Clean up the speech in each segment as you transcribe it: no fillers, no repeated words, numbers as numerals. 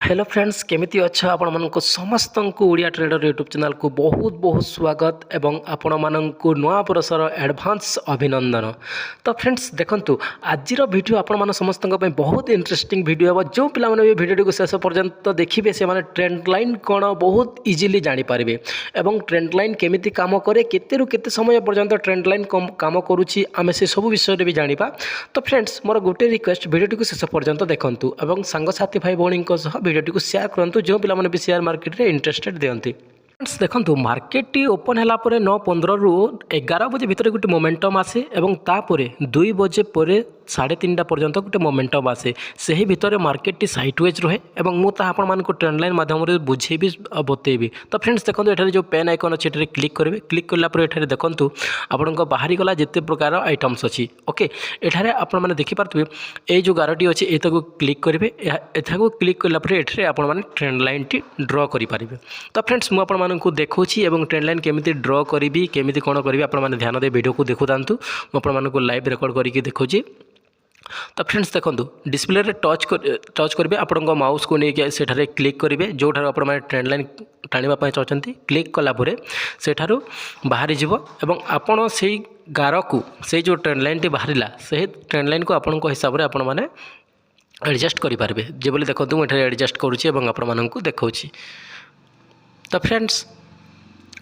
Hello friends केमिति अच्छा आपण मानक समस्त को ओडिया ट्रेडर यूट्यूब चैनल को बहुत बहुत स्वागत एवं आपण मानक नया बरसर एडवांस अभिनंदन। तो फ्रेंड्स देखंतु आजिर वीडियो आपण मान समस्त बहुत इंटरेस्टिंग वीडियो है। जो पिला माने वीडियो को शेष पर्यंत देखिए से माने ट्रेंड लाइन कौन बहुत इजिली जानीपारे एवं ट्रेंड लाइन केमिति काम करे केतेरु केते समय पर्यंत ट्रेंड लाइन काम करुच्ची आम से सब विषय भी जानिबा। तो फ्रेंड्स मोर गोटे रिक्वेस्ट वीडियो को शेष पर्यंत देखंतु एवं सांगसाथी भाई भौणी वीडियो को शेयर करूँ जो पिला भी शेयर मार्केट में इंटरेस्टेड दिखती। फ्रेंड्स देखो मार्केट टी ओपन है 9:15 रु 11 बजे भितर गोटे मोमेंटम आसे और तापर 2 बजे पर 3:30 पर्यंत गोटे मोमेंटम आसे से भितर मार्केट टी साइडवेज रहे और मुझे ट्रेंड लाइन माध्यम बुझेबी बतेबी। तो फ्रेंड्स देखो ये जो पेन आइकन अच्छे क्लिक करेंगे क्लिक कलापर देखो आपण बाहरी गला जिते प्रकार आइटम्स अच्छी ओके एठारे आपण मैंने देखिपे ये जो गारटी अच्छे ये क्लिक करेंगे एथा क्लिक कलापर ये आपण ट्रेंड लाइन टी ड्र करेंगे। तो फ्रेंड्स मुझे देखुची ट्रेंड लाइन केमिति ड्र करी केमिति कौन करी आपने ध्यान दे वीडियो को देखु था मुझे लाइव रेकर्ड करके देखुची। तो फ्रेंड्स देखो डिस्प्ले रे टच करेंगे आपण माउस को लेकिन सेठारे क्लिक करेंगे जो आपने ट्रेंड लाइन टाणिबा चाहते क्लिक कलापर सेठारु बाहरी जीव एवं आपण से गार को से जो ट्रेंड लाइन टी बाहरिला से ट्रेंड लाइन को आपण हिसाब से आपण मैंने एडजस्ट करेंगे जो बोले देखो मुझे एडजस्ट करुँची आपको देखा। तो फ्रेंड्स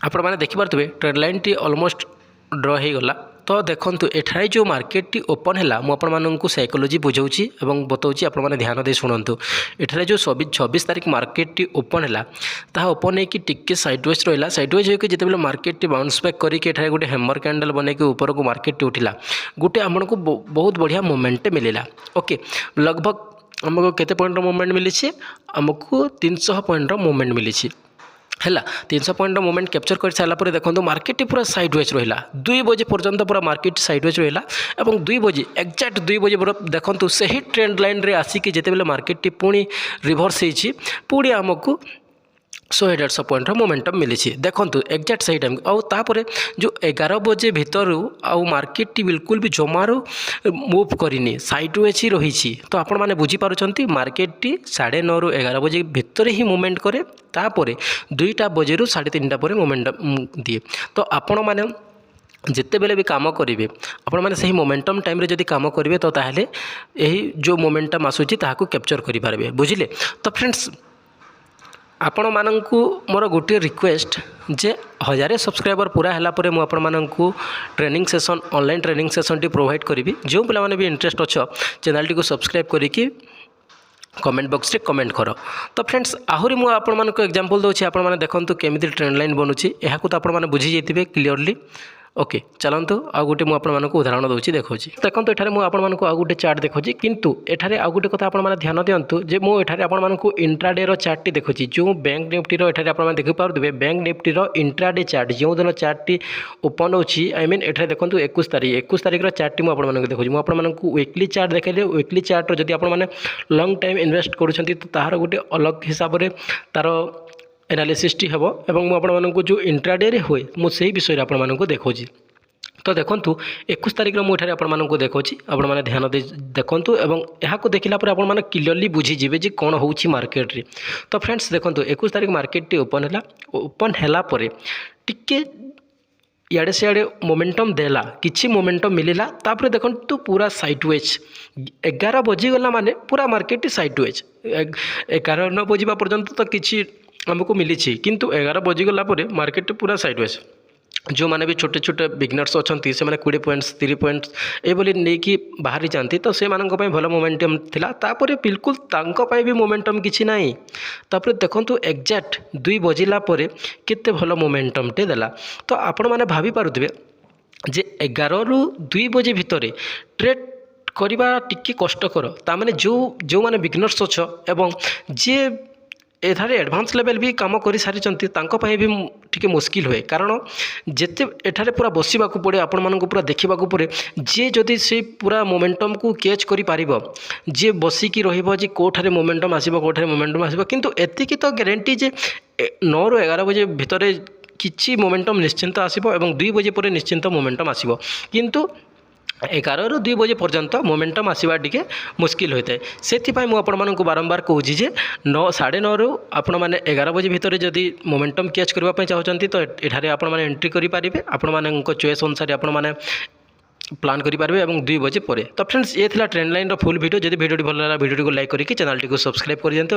आपण मैंने देखिपे ट्रेंड लाइन टी ऑलमोस्ट ड्र हो गला। तो देखो एठारे जो मार्केट टी ओपन है मुझे साइकोलॉजी बुझाऊँगी और बताऊँगी आपने ध्यान दे शुणु। एठारे जो 26 तारीख मार्केट टी ओपन है ताहा ओपन होकर टिके साइडवेज रहा साइडवेज होकर जिते मार्केट टी बाउंस बैक करके गोटे हैमर कैंडल बन के ऊपर को मार्केट टी उठिला गोटे आमको बहुत बढ़िया मोमेंट मिलला ओके लगभग आमको केते पॉइंट मूवमेंट मिली आमको 300 पॉइंट मूवमेंट मिली है 300 पॉइंट मूवमेंट कैप्चर कर सारापर देखो मार्केट पूरा साइडवेज रहा 2 बजे पर्यंत पूरा मार्केट साइडवेज रहा और 2 बजे एक्जाक्ट 2 बजे देखो से ही ट्रेंड लाइन रे आसिक जिते मार्केट पुणी रिभर्स होती पुणी आमको 100-150 पॉइंट मोमेंटम मिली देखो एक्जाक्ट सही टाइम आउे जो 11 बजे भितर आउ मार्केट बिल्कुल भी जमारू मूव करनी साइडवेज ही रही। तो आपण मैंने बुझीपार मार्केट 9:30 रु 11 बजे भितर ही मूवमेंट करे तापर 2टा बजे रु 3:30 पर मोमेंटम दिए। तो आपण मैंने जिते बेले भी काम करेंगे आपण मैंने सही मोमेंटम टाइम रे जदि काम करेंगे तो ताहले यही जो मोमेंटम आसूची ताहाकू कैप्चर करेंगे बुझिले। तो फ्रेंड्स आपण मानंकु मोर गोटे रिक्वेस्ट जे 1000 सब्सक्राइबर पूरा है मुझे आपको training session online training session T provide करी जो पिला माने भी इंटरेस्ट अच्छो चैनल टी को सब्सक्राइब करके कमेंट बॉक्स रे कमेंट करो। तो फ्रेंड्स आहरी मुझे आपण एग्जांपल दूसरी आपने देखो केमिति ट्रेंड लाइन बनूची यह तो आपने बुझी जाइए क्लीयरली ओके चलतु आउ गोटे मुझे उदाहरण दूसरी देखो देखो ये मुझे आउ गोटे चार्ट देखो किंतु एठारे आउ गोटे कथा आपने ध्यान दिंतु जे मुझे आपको इंट्राडे चार्ट टी देखुची जो बैंक निफ्टी एठारे आपने देखिपे बैंक निफ्टी इंट्राडे चार्ट जो दिन चार्ट टी ओपन होची आई मीन एठारे देखो 21 तारीख चार्ट टी मुझे देखुची मुझे वीकली चार्ट देखिए वीकली चार्ट जब आपने लंग टाइम इन्वेस्ट करुँच तो तार गोटे अलग हिसाब से तार एनालिसिस टी हेबो एवं मुझे जो इंट्राडे रे हुए मुझे विषय आपको देखा। तो देखो 21 तारीख मुझे आपको देखी आपने ध्यान दे देखूँ और यहाँ देखला आपने क्लीयरली बुझीजे जे कौन हो मार्केट रे। तो फ्रेंड्स देखो 21 तारीख मार्केट टी ओपन है टिके इे सियाड़े मोमेंटम देला किसी मोमेंटम मिलला तापर देखो तो पूरा साइडवेज 11 बजीगला माने पूरा मार्केट साइडवेज 11 बजा पर्यंत तो किसी आमको मिली किंतु 11 बजीगला मार्केट पूरा साइडवेज जो मैंने भी छोटे छोटे बिगनर्स अच्छा से 20 पॉइंट्स 30 पॉइंट्स ये नहीं कि बाहरी जाती तो से भल मोमेंटम थिला तापर बिल्कुल तांको भी मोमेंटम किसी ना तापर देखो एक्जाक्ट 2 बजिला केते भल मोमेंटम टे देला। तो आपण मैंने भाभी पारुथिबे जे 11 रु 2 बजे भितर ट्रेड करवा टिके कष्टकर तामाने जो माने बिगनर्स अच्छा एवं जे एठारे एडवांस लेवल भी काम कर सारी भी टिके मुस्किल हुए कारण जिते एठारे पूरा बसवा पड़े आपण मानक पूरा देखा पड़े जे जदि से पूरा मोमेंटम को कैच कर पारिबो जे बसिकी रहिबो जे कोठारे मोमेंटम आसीबो कोठारे मोमेंटम आसीबो किंतु एतिकी तो गारंटी जे 9 रु 11 बजे भितर किछि मोमेंटम निश्चिंत आसीबो एवं 2 बजे पर निश्चिंत मोमेंटम आसीबो किंतु ଏଗାରରୁ 2 ବଜେ ପର୍ଯ୍ୟନ୍ତ ମୋମେଣ୍ଟମ୍ ଆସିବା ଟିକେ ମୁସ୍କିଲ ହୋଇଥାଏ। ସେଥିପାଇଁ ମୁଁ ଆପଣମାନଙ୍କୁ ବାରମ୍ବାର କହୁଛି ଯେ 9:30ରୁ ଆପଣମାନେ 11 ବଜେ ଭିତରେ ଯଦି ମୋମେଣ୍ଟମ୍ କ୍ୟାଚ୍ କରିବା ପାଇଁ ଚାହୁଁଛନ୍ତି ତ ଏଠାରେ ଆପଣମାନେ ଏଣ୍ଟ୍ରି କରିପାରିବେ। ଆପଣମାନଙ୍କ ଚଏସ୍ ଅନୁସାରେ ଆପଣମାନେ ପ୍ଲାନ୍ କରିପାରିବେ ଏବଂ 2 ବଜେ ପରେ। ତ ଫ୍ରେଣ୍ଡସ୍, ଏ ଥିଲା ଟ୍ରେଣ୍ଡ ଲାଇନ୍ର ଫୁଲ୍ ଭିଡ଼ିଓ। ଯଦି ଭିଡ଼ିଓଟି ଭଲ ଲାଗିଲା ଭିଡ଼ିଓଟିକୁ ଲାଇକ୍ କରିକି ଚ୍ୟାନେଲଟିକୁ ସବସ୍କ୍ରାଇବ୍ କରିଦିଅନ୍ତୁ।